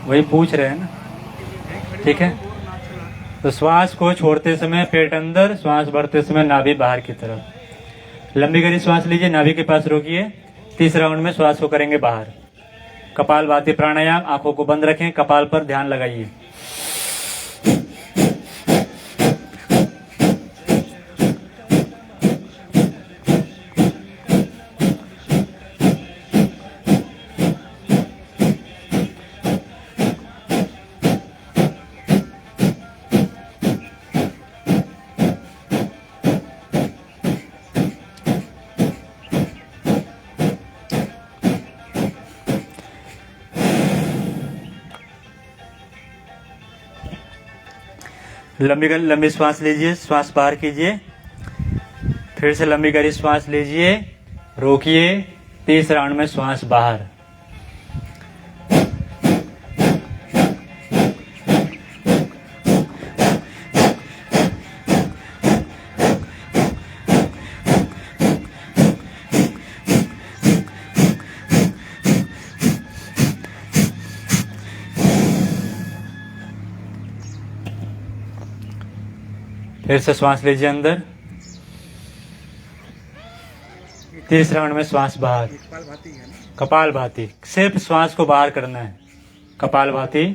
वही पूछ रहे हैं ना, ठीक है। तो श्वास को छोड़ते समय पेट अंदर, श्वास भरते समय नाभि बाहर की तरफ। लंबी गहरी श्वास लीजिए, नाभि के पास रोकिए। 30 राउंड में श्वास को करेंगे बाहर। कपालभाति प्राणायाम, आंखों को बंद रखें, कपाल पर ध्यान लगाइए। लंबी श्वास लीजिए, श्वास बाहर कीजिए। फिर से लंबी गहरी श्वास लीजिए, रोकिए। 30 राउंड में श्वास बाहर। फिर से श्वास लीजिए अंदर। 30 राउंड में श्वास बाहर। कपालभाति, सिर्फ श्वास को बाहर करना है। कपालभाति।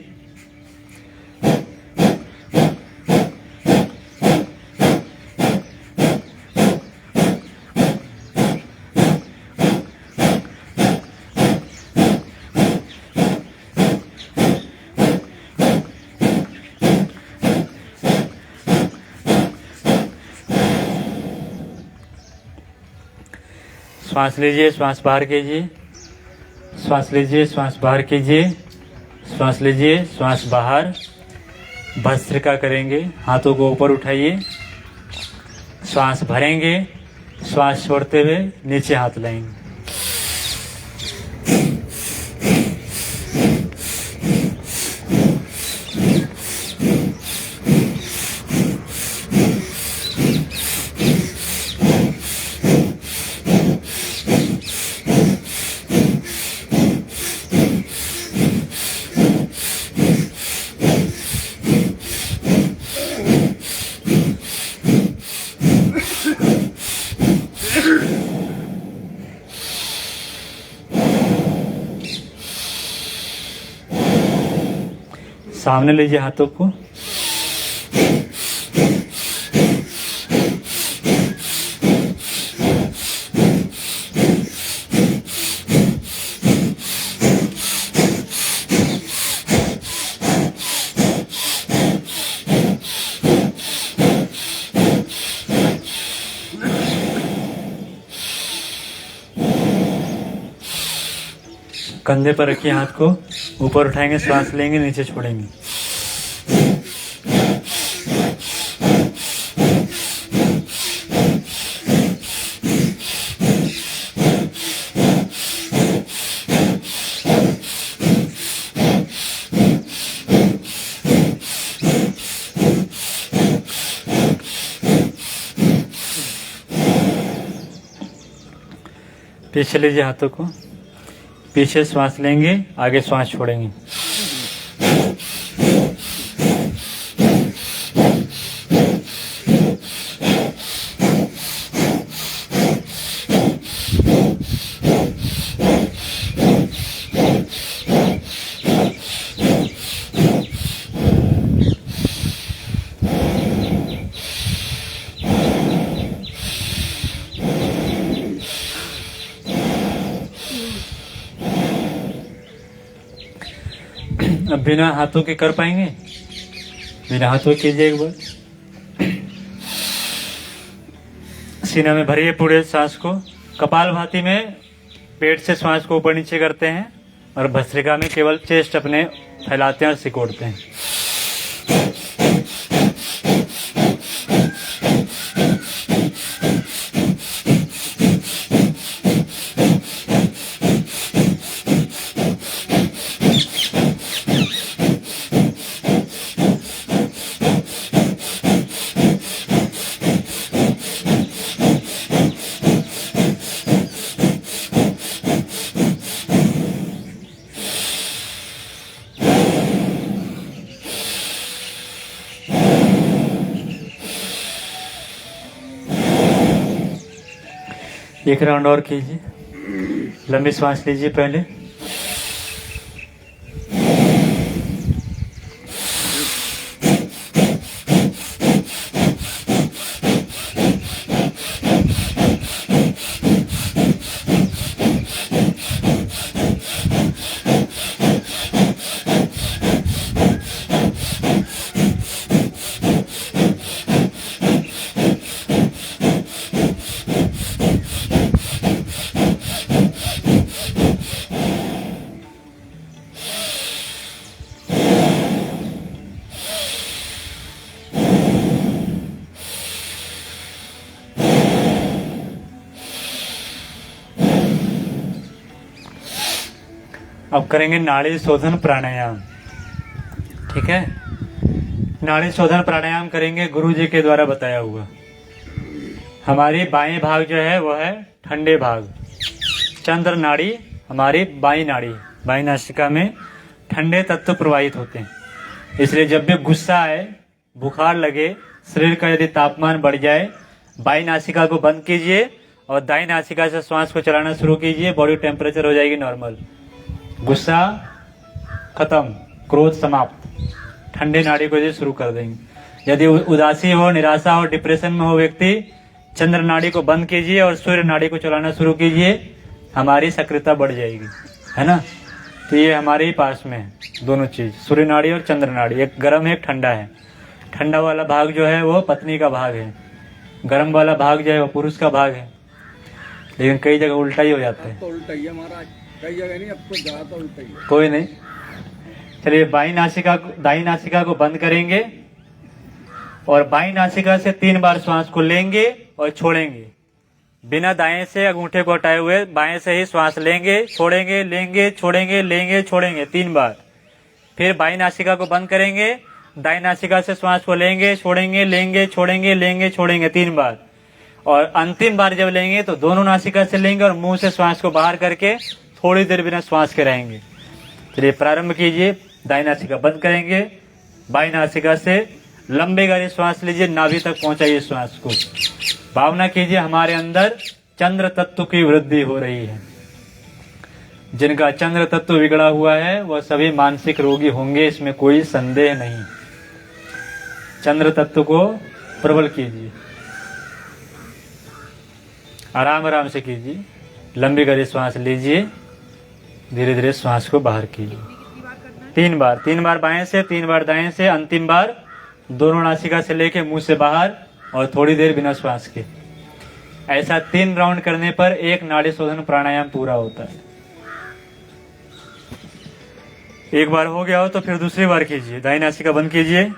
श्वास लीजिए, श्वास बाहर कीजिए। श्वास लीजिए, श्वास बाहर कीजिए। श्वास लीजिए, श्वास बाहर। भस्त्रिका करेंगे, हाथों को ऊपर उठाइए। श्वास भरेंगे, श्वास छोड़ते हुए नीचे हाथ लाएंगे। सामने लीजिए हाथों को। कंधे पर रखिए हाथ को, ऊपर उठाएंगे, श्वास लेंगे, नीचे छोड़ेंगे। पीछे लीजिए हाथों को, पीछे श्वास लेंगे, आगे श्वास छोड़ेंगे। अब बिना हाथों के कर पाएंगे? बिना हाथों कीजिए एक बार। सीना में भरिए पूरे सांस को। कपालभाति में पेट से श्वास को ऊपर नीचे करते हैं और भस्त्रिका में केवल चेस्ट अपने फैलाते हैं और सिकोड़ते हैं। एक राउंड और कीजिए, लंबी सांस लीजिए पहले। अब करेंगे नाड़ी शोधन प्राणायाम। ठीक है, नाड़ी शोधन प्राणायाम करेंगे गुरु जी के द्वारा बताया हुआ। हमारी बाएं भाग जो है वह है ठंडे भाग, चंद्र नाड़ी हमारी बाई नाड़ी, बाई नासिका में ठंडे तत्व प्रवाहित होते हैं। इसलिए जब भी गुस्सा आए, बुखार लगे, शरीर का यदि तापमान बढ़ जाए, बाई नासिका को बंद कीजिए और दाई नासिका से श्वास को चलाना शुरू कीजिए। बॉडी टेम्परेचर हो जाएगी नॉर्मल, गुस्सा खत्म, क्रोध समाप्त। ठंडे नाड़ी को शुरू कर देंगे। यदि उदासी हो, निराशा हो, डिप्रेशन में हो व्यक्ति, चंद्र नाड़ी को बंद कीजिए और सूर्य नाड़ी को चलाना शुरू कीजिए, हमारी सक्रियता बढ़ जाएगी, है ना। तो ये हमारे ही पास में है दोनों चीज, सूर्य नाड़ी और चंद्र नाड़ी। एक गर्म है, एक ठंडा है। ठंडा वाला भाग जो है वो पत्नी का भाग है, गर्म वाला भाग जो है वो पुरुष का भाग है। लेकिन कई जगह उल्टा ही हो जाता है। तो उल्टा ही है महाराज, कई जगह नहीं, अब तो ज्यादा उल्टा ही है। कोई नहीं, चलिए दाई नासिका को बंद करेंगे और बाई नासिका से 3 बार श्वास को लेंगे और छोड़ेंगे। बिना दाएं से अंगूठे को हटाए हुए बाएं से ही श्वास लेंगे, छोड़ेंगे, लेंगे, छोड़ेंगे, लेंगे, छोड़ेंगे 3 बार। फिर बाई नासिका को बंद करेंगे, दाई नासिका से श्वास को लेंगे, छोड़ेंगे, लेंगे, छोड़ेंगे, लेंगे, छोड़ेंगे 3 बार। और अंतिम बार जब लेंगे तो दोनों नासिका से लेंगे और मुंह से श्वास को बाहर करके थोड़ी देर बिना श्वास के रहेंगे। चलिए प्रारंभ कीजिए। दाई नासिका बंद करेंगे, बाई नासिका से लंबे गहरे श्वास लीजिए, नाभि तक पहुंचाइए श्वास को। भावना कीजिए हमारे अंदर चंद्र तत्व की वृद्धि हो रही है। जिनका चंद्र तत्व बिगड़ा हुआ है वह सभी मानसिक रोगी होंगे, इसमें कोई संदेह नहीं। चंद्र तत्व को प्रबल कीजिए, आराम आराम से कीजिए। लंबी गहरी श्वास लीजिए, धीरे धीरे श्वास को बाहर कीजिए। 3 बार बाएं से, 3 बार दाएं से, अंतिम बार दोनों नासिका से लेके मुंह से बाहर और थोड़ी देर बिना श्वास के। ऐसा 3 राउंड करने पर एक नाड़ी शोधन प्राणायाम पूरा होता है। एक बार हो गया हो तो फिर दूसरी बार कीजिए। दाई नासिका बंद कीजिए,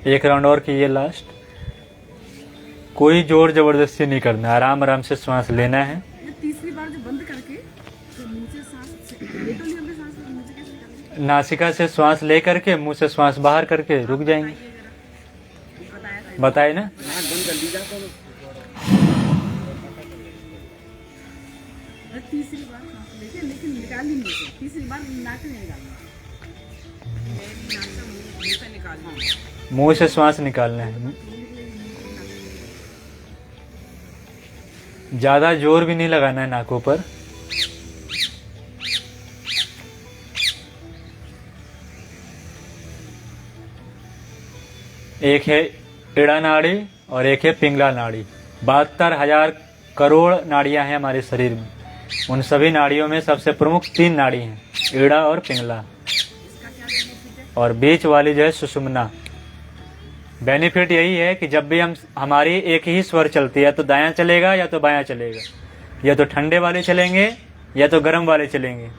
एक राउंड और कीजिए लास्ट। कोई जोर जबरदस्ती नहीं करना, आराम आराम से श्वास लेना है। तीसरी बार जो बंद करके तो मुंह से सांस ले तो लिया, सांस मुंह से कैसे निकालेंगे? नासिका से श्वास ले करके मुंह से श्वास बाहर करके रुक जाएंगे। बताए ना, नाक बंद कर लीजिए तो। तीसरी बार सांस लेके लेकिन निकाली नहीं है, तीसरी बार नाक से निकालना, मुंह से निकालना, मुंह से श्वास निकालना है। ज्यादा जोर भी नहीं लगाना है नाकों पर। एक है इड़ा नाड़ी और एक है पिंगला नाड़ी। 72,000 करोड़ नाड़ियां हैं हमारे शरीर में। उन सभी नाड़ियों में सबसे प्रमुख 3 नाड़ी हैं, इड़ा और पिंगला, और बीच वाली जो है सुषुम्ना, बेनिफिट यही है कि जब भी हमारी एक ही स्वर चलती है तो दायां चलेगा या तो बायां चलेगा, या तो ठंडे वाले चलेंगे या तो गर्म वाले चलेंगे।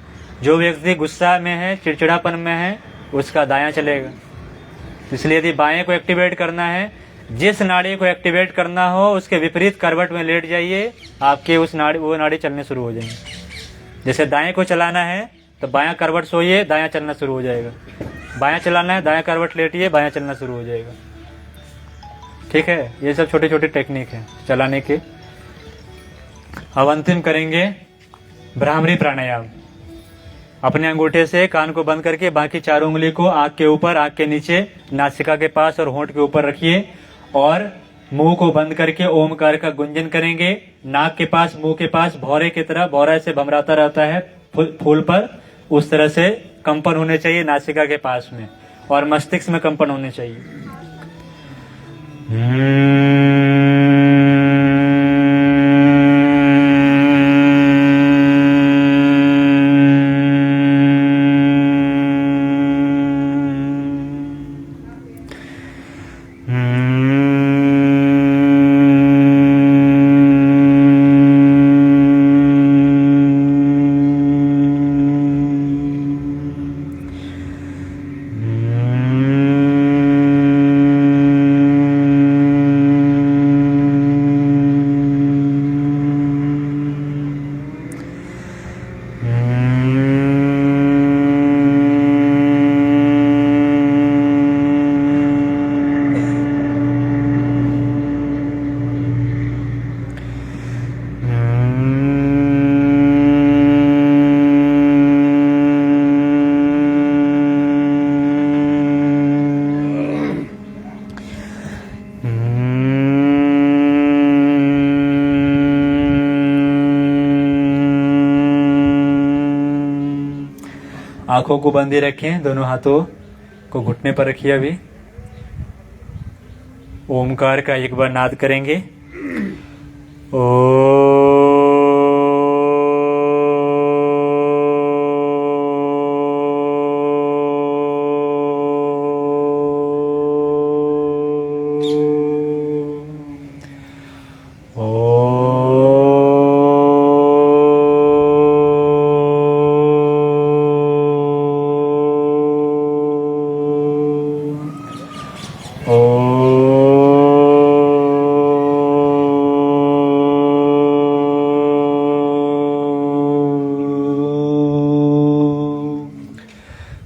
जो व्यक्ति गुस्सा में है, चिड़चिड़ापन में है, उसका दायां चलेगा। इसलिए यदि बाएं को एक्टिवेट करना है, जिस नाड़ी को एक्टिवेट करना हो उसके विपरीत करवट में लेट जाइए, आपके वो नाड़ी चलने शुरू हो जाएंगे। जैसे दाएं को चलाना है तो बायां करवट सोइए, दायां चलना शुरू हो जाएगा। बायां चलाना है, दायां करवट लेटिए, बायां चलना शुरू हो जाएगा। ठीक है, ये सब छोटे छोटे टेक्निक है चलाने के। अब अंतिम करेंगे भ्रामरी प्राणायाम। अपने अंगूठे से कान को बंद करके बाकी चारों उंगली को आंख के ऊपर, आंख के नीचे, नासिका के पास और होंठ के ऊपर रखिए और मुंह को बंद करके ओमकार का गुंजन करेंगे। नाक के पास, मुंह के पास भौरे की तरह, भौरा ऐसे भमराता रहता है फूल पर, उस तरह से कंपन होने चाहिए नासिका के पास में, और मस्तिष्क में कंपन होने चाहिए। आंखों को बंद ही रखें, दोनों हाथों को घुटने पर रखिए। अभी ओमकार का एक बार नाद करेंगे।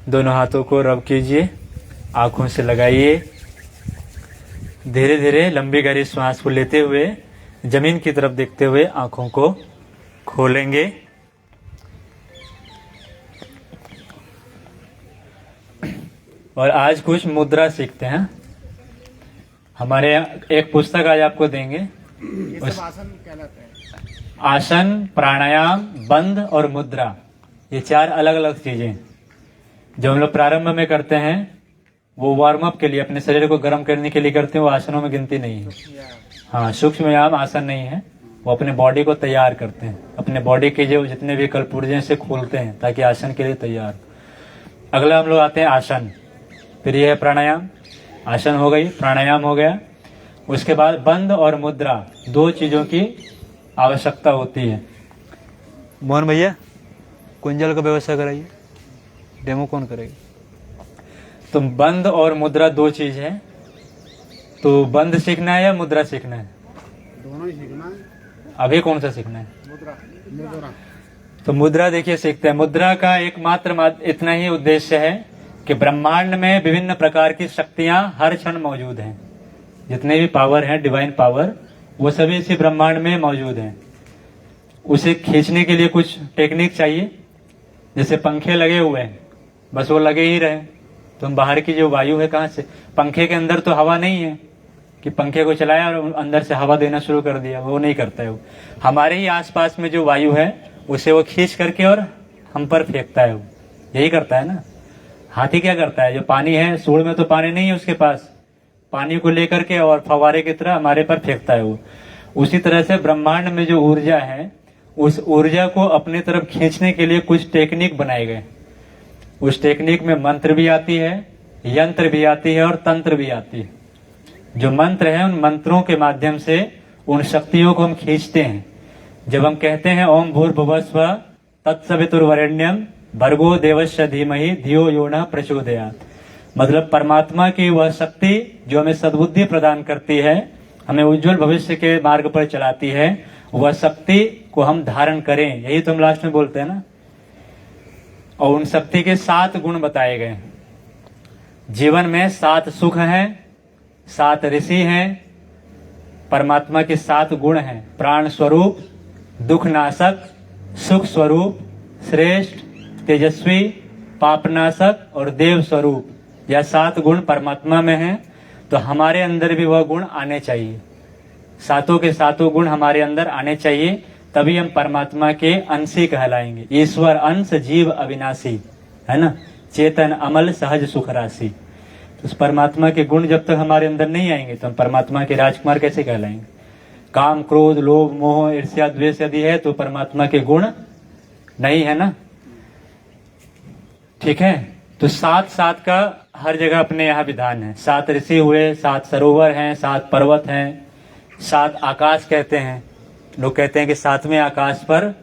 दोनों हाथों को रब कीजिए, आंखों से लगाइए। धीरे धीरे लंबी गहरी श्वास को लेते हुए जमीन की तरफ देखते हुए आंखों को खोलेंगे। और आज कुछ मुद्रा सीखते हैं। हमारे एक पुस्तक आज आपको देंगे। ये सब आसन कहलाते हैं। आसन, प्राणायाम, बंद और मुद्रा, ये चार अलग अलग चीजें जो हम लोग प्रारंभ में करते हैं, वो वार्म अप के लिए, अपने शरीर को गर्म करने के लिए करते हैं। वो आसनों में गिनती नहीं है। हाँ, सूक्ष्म व्यायाम आसन नहीं है, वो अपने बॉडी को तैयार करते हैं, अपने बॉडी के जो जितने भी कलपुर्जे से खोलते हैं ताकि आसन के लिए तैयार। अगला हम लोग आते हैं आसन, फिर ये है प्राणायाम। आसन हो गई, प्राणायाम हो गया। उसके बाद बंद और मुद्रा, दो चीजों की आवश्यकता होती है। मोहन भैया, कुंजल का व्यवस्था कराइए, डेमो कौन करेगा? तो बंद और मुद्रा दो चीज है। तो बंद सीखना है या मुद्रा सीखना है? दोनों ही सीखना है। अभी कौन सा सीखना है? मुद्रा। तो मुद्रा देखिए सीखते हैं। मुद्रा का एकमात्र इतना ही उद्देश्य है कि ब्रह्मांड में विभिन्न प्रकार की शक्तियां हर क्षण मौजूद हैं। जितने भी पावर हैं, डिवाइन पावर, वो सभी इसी ब्रह्मांड में मौजूद हैं। उसे खींचने के लिए कुछ टेक्निक चाहिए। जैसे पंखे लगे हुए हैं, बस वो लगे ही रहे, तो हम बाहर की जो वायु है कहाँ से? पंखे के अंदर तो हवा नहीं है कि पंखे को चलाया और अंदर से हवा देना शुरू कर दिया, वो नहीं करता है। वो हमारे ही आसपास में जो वायु है उसे वो खींच करके और हम पर फेंकता है। वो यही करता है ना। हाथी क्या करता है? जो पानी है, सूढ़ में तो पानी नहीं है उसके पास, पानी को लेकर के और फवारे की तरह हमारे पर फेंकता है वो। उसी तरह से ब्रह्मांड में जो ऊर्जा है, उस ऊर्जा को अपनी तरफ खींचने के लिए कुछ टेक्निक बनाए गए। उस टेक्निक में मंत्र भी आती है, यंत्र भी आती है और तंत्र भी आती है। जो मंत्र है उन मंत्रों के माध्यम से उन शक्तियों को हम खींचते हैं। जब हम कहते हैं ओम भूर्भुवः स्वः तत्सवितुर्वरेण्यम भर्गो देवस्य धीमहि धियो यो नः प्रचोदयात्, मतलब परमात्मा की वह शक्ति जो हमें सद्बुद्धि प्रदान करती है, हमें उज्जवल भविष्य के मार्ग पर चलाती है, वह शक्ति को हम धारण करें, यही तो हम लास्ट में बोलते हैं ना। और उन शक्ति के 7 गुण बताए गए। जीवन में 7 सुख हैं, 7 ऋषि हैं, परमात्मा के 7 गुण हैं। प्राण स्वरूप, दुख नाशक, सुख स्वरूप, श्रेष्ठ, तेजस्वी, पापनाशक और देव स्वरूप, यह 7 गुण परमात्मा में हैं। तो हमारे अंदर भी वह गुण आने चाहिए, 7 के 7 गुण हमारे अंदर आने चाहिए, तभी हम परमात्मा के अंशी कहलाएंगे। ईश्वर अंश जीव अविनाशी, है ना, चेतन अमल सहज सुख राशि। तो उस परमात्मा के गुण जब तक हमारे अंदर नहीं आएंगे तो हम परमात्मा के राजकुमार कैसे कहलाएंगे। काम, क्रोध, लोभ, मोह, ईर्ष्या, द्वेष यदि है तो परमात्मा के गुण नहीं है ना। ठीक है, तो 7 का हर जगह अपने यहाँ विधान है। 7 ऋषि हुए, 7 सरोवर हैं, 7 पर्वत हैं, 7 आकाश कहते हैं। लोग कहते हैं कि 7वें आकाश पर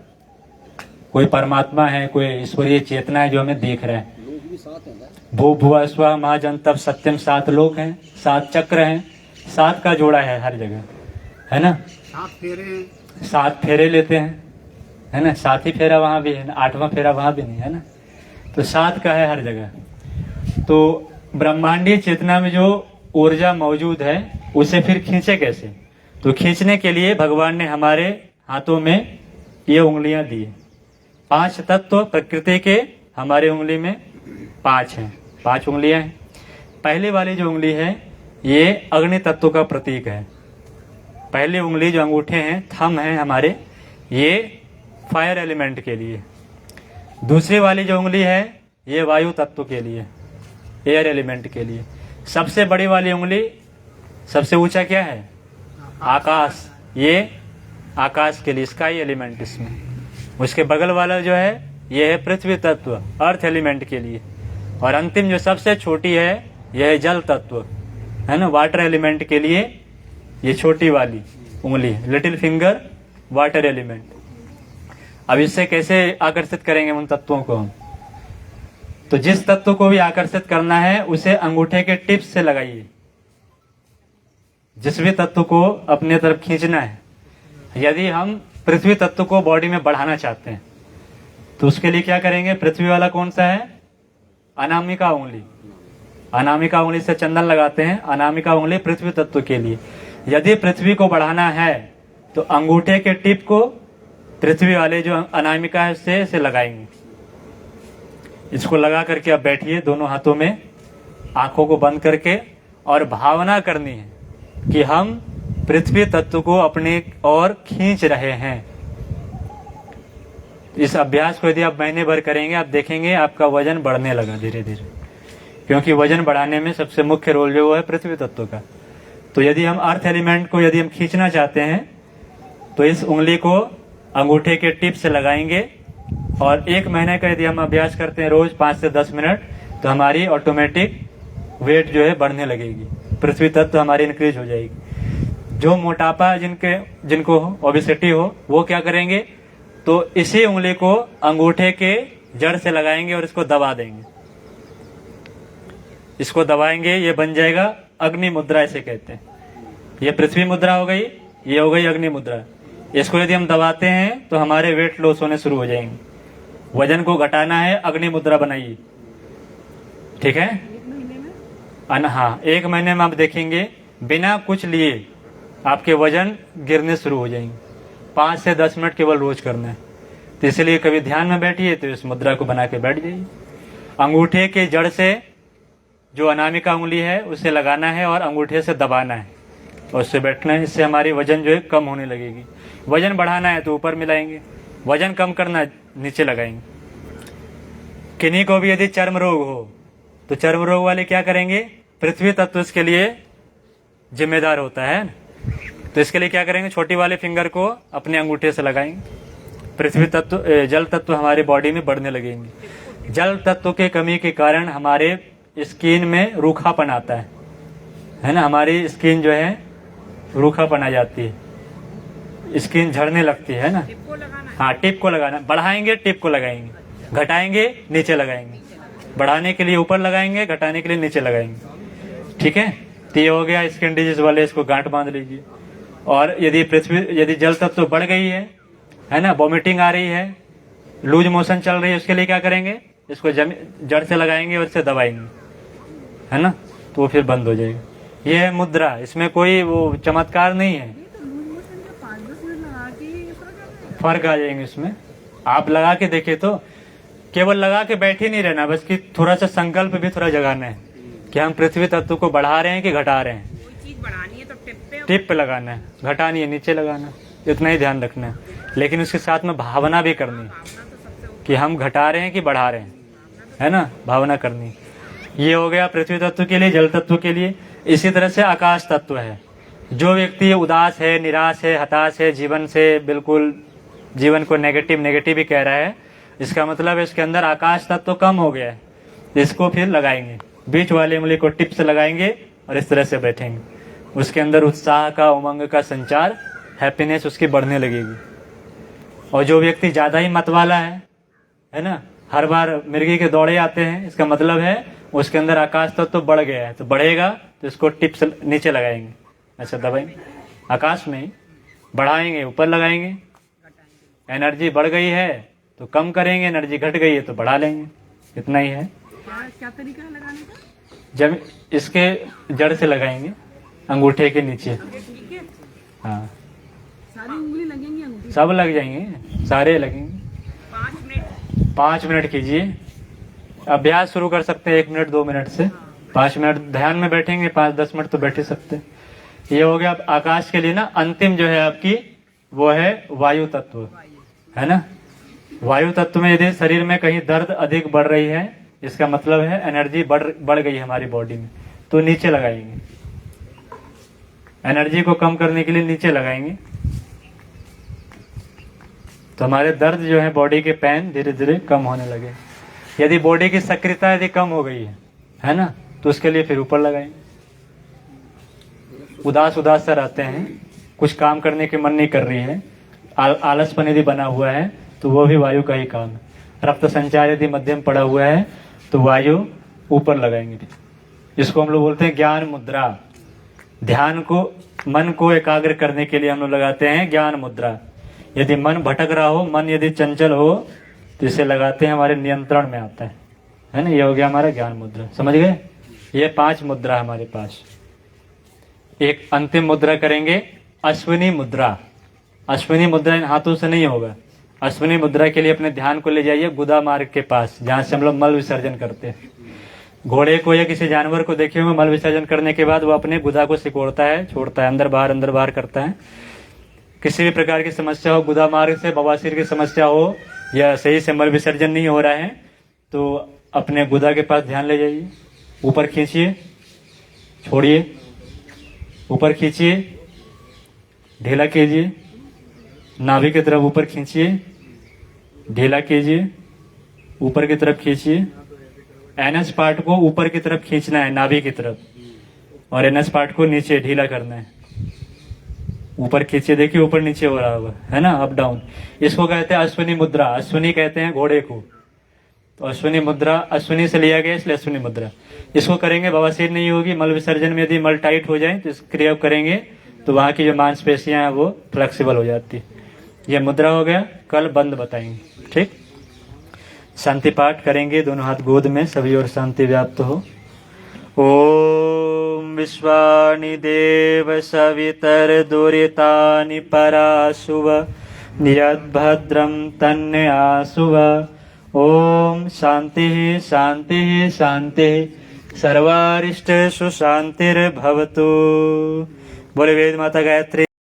कोई परमात्मा है, कोई ईश्वरीय चेतना है जो हमें देख रहा है। भू भुवः स्वः महाजनतम सत्यम, 7 लोक हैं, 7 चक्र हैं, 7 का जोड़ा है हर जगह, है ना। 7 फेरे लेते हैं, है ना, 7 ही फेरा वहां भी है ना, 8वां फेरा वहां भी नहीं है ना। तो 7 का है हर जगह। तो ब्रह्मांडीय चेतना में जो ऊर्जा मौजूद है उसे फिर खींचे कैसे। तो खींचने के लिए भगवान ने हमारे हाथों में ये उंगलियां दी है। 5 तत्व प्रकृति के हमारे उंगली में 5 हैं, 5 उंगलियां हैं। पहले वाली जो उंगली है ये अग्नि तत्व का प्रतीक है। पहली उंगली जो अंगूठे हैं, थंब हैं हमारे, ये फायर एलिमेंट के लिए। दूसरी वाली जो उंगली है ये वायु तत्व के लिए, एयर एलिमेंट के लिए। सबसे बड़ी वाली उंगली, सबसे ऊंचा क्या है, आकाश, ये आकाश के लिए, स्काई एलिमेंट इसमें। उसके बगल वाला जो है ये है पृथ्वी तत्व, अर्थ एलिमेंट के लिए। और अंतिम जो सबसे छोटी है यह है जल तत्व, है ना, वाटर एलिमेंट के लिए। ये छोटी वाली उंगली, लिटिल फिंगर, वाटर एलिमेंट। अब इससे कैसे आकर्षित करेंगे उन तत्वों को हम। तो जिस तत्व को भी आकर्षित करना है उसे अंगूठे के टिप्स से लगाइए। जिस भी तत्व को अपने तरफ खींचना है, यदि हम पृथ्वी तत्व को बॉडी में बढ़ाना चाहते हैं तो उसके लिए क्या करेंगे। पृथ्वी वाला कौन सा है, अनामिका उंगली। अनामिका उंगली से चंदन लगाते हैं, अनामिका उंगली पृथ्वी तत्व के लिए। यदि पृथ्वी को बढ़ाना है तो अंगूठे के टिप को पृथ्वी वाले जो अनामिका है उससे इसे लगाएंगे। इसको लगा करके अब बैठिए दोनों हाथों में, आंखों को बंद करके, और भावना करनी है कि हम पृथ्वी तत्व को अपने ओर खींच रहे हैं। इस अभ्यास को यदि आप महीने भर करेंगे, आप देखेंगे आपका वजन बढ़ने लगा धीरे धीरे, क्योंकि वजन बढ़ाने में सबसे मुख्य रोल जो है पृथ्वी तत्व का। तो यदि हम अर्थ एलिमेंट को यदि हम खींचना चाहते हैं तो इस उंगली को अंगूठे के टिप से लगाएंगे, और 1 महीने का यदि हम अभ्यास करते हैं रोज 5 से 10 मिनट, तो हमारी ऑटोमेटिक वेट जो है बढ़ने लगेगी, पृथ्वी तत्व हमारी इंक्रीज हो जाएगी। जो मोटापा जिनको ओबेसिटी हो वो क्या करेंगे, तो इसी उंगली को अंगूठे के जड़ से लगाएंगे और इसको दबा देंगे। इसको दबाएंगे, ये बन जाएगा अग्नि मुद्रा, इसे कहते हैं। ये पृथ्वी मुद्रा हो गई, ये हो गई अग्नि मुद्रा। इसको यदि हम दबाते हैं तो हमारे वेट लॉस होने शुरू हो जाएंगे। वजन को घटाना है, अग्नि मुद्रा बनाइए, ठीक है। हाँ, 1 महीने में आप देखेंगे बिना कुछ लिए आपके वजन गिरने शुरू हो जाएंगे। 5 से 10 मिनट केवल रोज करना है। तो इसलिए कभी ध्यान में बैठिए तो इस मुद्रा को बना के बैठ जाइए। अंगूठे के जड़ से जो अनामिका उंगली है उसे लगाना है और अंगूठे से दबाना है और उससे बैठना है। इससे हमारी वजन जो है कम होने लगेगी। वजन बढ़ाना है तो ऊपर मिलाएंगे, वजन कम करना है नीचे लगाएंगे। किन्हीं को भी यदि चर्म रोग हो तो चर्म रोग वाले क्या करेंगे, पृथ्वी तत्व इसके लिए जिम्मेदार होता है। तो इसके लिए क्या करेंगे, छोटी वाले फिंगर को अपने अंगूठे से लगाएंगे। पृथ्वी तत्व, जल तत्व हमारे बॉडी में बढ़ने लगेंगे। जल तत्व के कमी के कारण हमारे स्किन में रूखापन आता है है ना, हमारी स्किन जो है रूखापन आ जाती है, स्किन झड़ने लगती है ना। हाँ, टिप को लगाना, बढ़ाएंगे टिप को लगाएंगे, घटाएंगे नीचे लगाएंगे, बढ़ाने के लिए ऊपर लगाएंगे, घटाने के लिए नीचे लगाएंगे। ठीक है, तो ये हो गया स्किन डिजीज वाले, इसको गांठ बांध लीजिए। और यदि जल तत्व तो बढ़ गई है ना, वॉमिटिंग आ रही है, लूज मोशन चल रही है, उसके लिए क्या करेंगे, इसको जड़ से लगाएंगे और इससे दबाएंगे, है ना, तो वो फिर बंद हो जाएगा। ये है मुद्रा, इसमें कोई वो चमत्कार नहीं है। तो लूज मोशन का 5-10 मिनट लगा के फर्क आ जाएगा। फर्क आ जाएंगे इसमें, आप लगा के देखिए तो। केवल लगा के बैठे नहीं रहना, बस कि थोड़ा सा संकल्प भी थोड़ा जगाना है कि हम पृथ्वी तत्व को बढ़ा रहे हैं कि घटा रहे हैं। कोई चीज बढ़ानी है तो टिप पे लगाना है, घटानी है नीचे लगाना है, इतना ही ध्यान रखना है। लेकिन उसके साथ में भावना भी करनी है कि हम घटा रहे हैं कि बढ़ा रहे हैं, है ना, भावना करनी। ये हो गया पृथ्वी तत्व के लिए, जल तत्व के लिए। इसी तरह से आकाश तत्व है। जो व्यक्ति उदास है, निराश है, हताश है, जीवन से बिल्कुल जीवन को नेगेटिव ही कह रहा है, इसका मतलब इसके अंदर आकाश तत्व कम हो गया है। इसको फिर लगाएंगे, बीच वाली उंगली को टिप से लगाएंगे और इस तरह से बैठेंगे। उसके अंदर उत्साह का, उमंग का संचार, हैप्पीनेस उसकी बढ़ने लगेगी। और जो व्यक्ति ज्यादा ही मतवाला है ना, हर बार मिर्गी के दौड़े आते हैं, इसका मतलब है उसके अंदर आकाश तत्व तो बढ़ गया है। तो बढ़ेगा तो इसको टिप से नीचे लगाएंगे, अच्छा दबाएंगे, आकाश में बढ़ाएंगे, ऊपर लगाएंगे। एनर्जी बढ़ गई है तो कम करेंगे, एनर्जी घट गई है तो बढ़ा लेंगे, इतना ही है। क्या तरीका है लगाने का? जब इसके जड़ से लगाएंगे, अंगूठे के नीचे। ठीक है, हाँ, सारी उंगली लगेंगी अंगूठी? सब लग जाएंगे, सारे लगेंगे। 5 मिनट कीजिए, अभ्यास शुरू कर सकते हैं 1 मिनट 2 मिनट से। 5 मिनट ध्यान में बैठेंगे, 5-10 मिनट तो बैठ ही सकते हैं। ये हो गया आकाश के लिए ना। अंतिम जो है आपकी वो है वायु तत्व, है ना। वायु तत्व में यदि शरीर में कहीं दर्द अधिक बढ़ रही है, इसका मतलब है एनर्जी बढ़ गई है हमारी बॉडी में, तो नीचे लगाएंगे। एनर्जी को कम करने के लिए नीचे लगाएंगे, तो हमारे दर्द जो है, बॉडी के पेन धीरे धीरे कम होने लगे। यदि बॉडी की सक्रियता यदि कम हो गई है ना, तो उसके लिए फिर ऊपर लगाएंगे। उदास से रहते हैं, कुछ काम करने की मन नहीं कर रही है, आलसपन यदि बना हुआ है, तो वो भी वायु का ही काम है। रक्त संचार यदि मध्यम पड़ा हुआ है तो वायु ऊपर लगाएंगे। इसको हम लोग बोलते हैं ज्ञान मुद्रा। ध्यान को, मन को एकाग्र करने के लिए हम लोग लगाते हैं ज्ञान मुद्रा। यदि मन भटक रहा हो, मन यदि चंचल हो, तो इसे लगाते हैं, हमारे नियंत्रण में आता है ना। ये हो गया हमारा ज्ञान मुद्रा, समझ गए। ये 5 मुद्रा हमारे पास। एक अंतिम मुद्रा करेंगे, अश्विनी मुद्रा। अश्विनी मुद्रा इन हाथों से नहीं होगा। अश्विनी मुद्रा के लिए अपने ध्यान को ले जाइए गुदा मार्ग के पास, जहां से हम लोग मल विसर्जन करते हैं। घोड़े को या किसी जानवर को देखे हुए मल विसर्जन करने के बाद वो अपने गुदा को सिकोड़ता है, छोड़ता है, अंदर बाहर करता है। किसी भी प्रकार की समस्या हो, गुदा मार्ग से बवासीर की समस्या हो या सही से मल विसर्जन नहीं हो रहा है, तो अपने गुदा के पास ध्यान ले जाइए, ऊपर खींचिए, छोड़िए, ऊपर खींचिए, ढीला कीजिए, नाभि की तरफ ऊपर खींचिए, ढीला कीजिए, ऊपर की तरफ खींचिए। एनएस पार्ट को ऊपर की तरफ खींचना है, नाभि की तरफ, और एनएस पार्ट को नीचे ढीला करना है। ऊपर खींचिए, देखिए ऊपर नीचे हो रहा होगा, है ना, अप डाउन। इसको कहते हैं अश्विनी मुद्रा। अश्विनी कहते हैं घोड़े को, तो अश्विनी मुद्रा अश्विनी से लिया गया, इसलिए अश्विनी मुद्रा। इसको करेंगे, बवासीर नहीं होगी। मल विसर्जन में यदि मल टाइट हो जाए तो इस क्रिया करेंगे तो वहां की जो मांसपेशियां हैं वो फ्लेक्सिबल हो जाती है। ये मुद्रा हो गया, कल बंद बताएंगे, ठीक। शांति पाठ करेंगे, दोनों हाथ गोद में, सभी और शांति व्याप्त हो। ओम विश्वानि देव सवितर दुरितानि पराशुव यद्भद्रं तन्ने आशुव। ओम शांति शांति शांति, सर्वारिष्टेषु शांतिर्भवतु। बोले वेद माता गायत्री